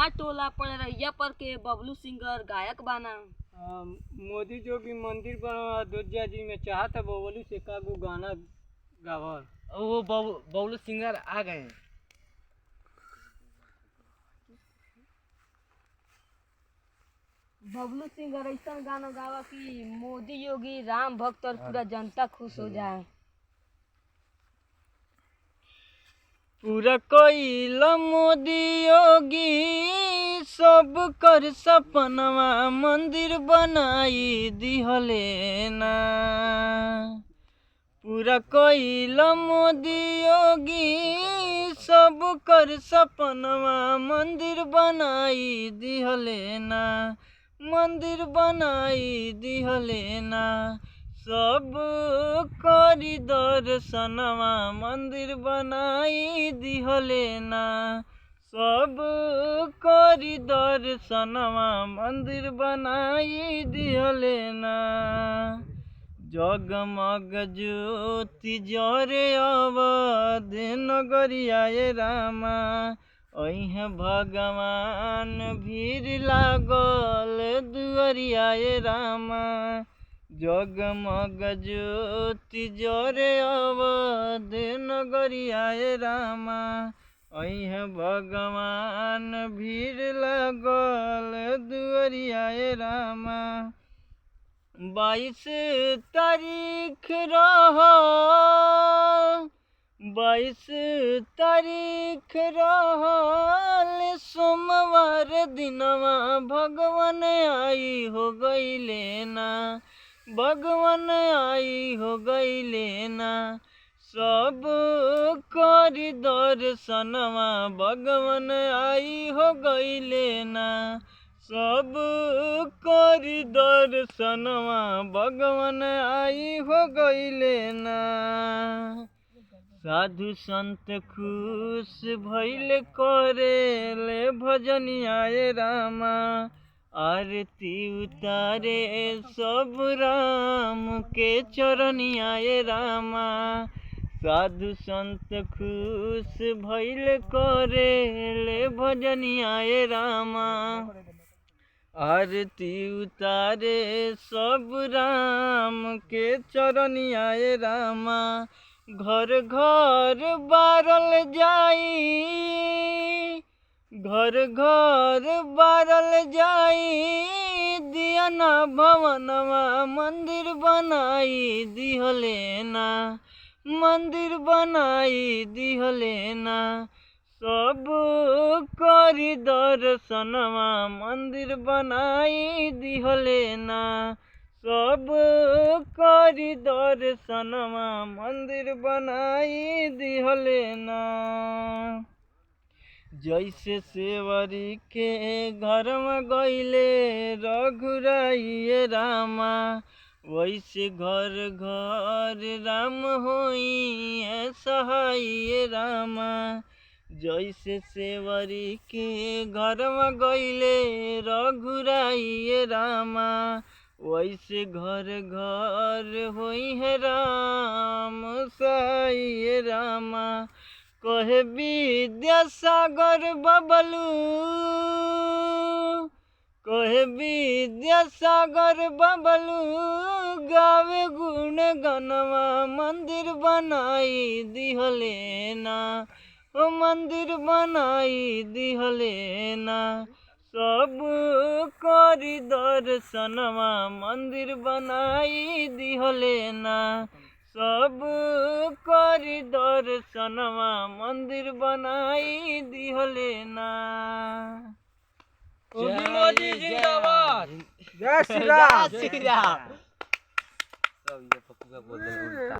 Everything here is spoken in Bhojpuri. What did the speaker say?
कहाँ टोला पड़रैया पर के बबलू सिंगर गायक बाना। मोदी जोगी मंदिर बना अयोध्या जी में, चाहता बबलू से का गो गाना गावल। वो बबलू सिंगर आ गए हैं। बबलू सिंगर ऐसा गाना गावा कि मोदी योगी राम भक्त और पूरा जनता खुश हो जाए। पूरा कोइल मोदी योगी सब कर सपनवा मंदिर बनाई दिहले ना। पूरा कोइल मोदी योगी सब कर सपनवा मंदिर बनाई दिहले ना। मंदिर बनाई दिहले ना। सब करी दर्शनवा मंदिर बनाई दिहले ना। सब करी दर्शनवा मंदिर बनाई दिहले ना। जगमग ज्योति जरे अवध नगरिया रामा। अइहे भगवान भीड़ लागल दुअरिया रामा। जगमग ज्योति जरे अवध नगरिया रामा। अइहे भगवान भीड़ लागल दुअरिया रामा। 22 तारीख रहल 22 तारीख रहल सोमवार दिनवा भगवान आई हो गईले ना। भगवान आई हो गईले ना। सब करी दर्शनवा भगवान आई हो गईले ना। सब करी दर्शनवा भगवान आई हो गईले ना। साधु संत खुश भइल करेले भजनिया रामा। आरती उतारे सब राम के चरनिया रामा। साधु संत खुश भइल करेले भजनिया रामा। आरती उतारे सब राम के चरनिया रामा। घर घर बारल जाई घर घर बारल जाई दियना भवनवा मंदिर बनाई दिहले ना। मंदिर बनाई दिहले ना। सब करी दर्शनवा मंदिर बनाई दिहले ना। सब करी दर्शनवा मंदिर बनाई दिहले ना। जैसे सेवरी के घर में गईले रघुराई रामा। वैसे घर घर राम होई सहाय रामा। जैसे सेवरी के घर में गईले रघुराई रामा। वैसे घर घर होई है राम सहाय रामा। कहे विद्यासागर बबलू कहे विद्यासागर बबलू गावे गुण गनवा मंदिर बनाई दिहले ना। ओ मंदिर बनाई दिहले ना। सब करी दर्शनवा मंदिर बनाई दिहले ना। सब करी दर्शनवा मंदिर बनाई दिहले ना। मोदी जिंदाबाद। जय श्री राम। जय श्री राम। सब ये पप्पू का बोल दे।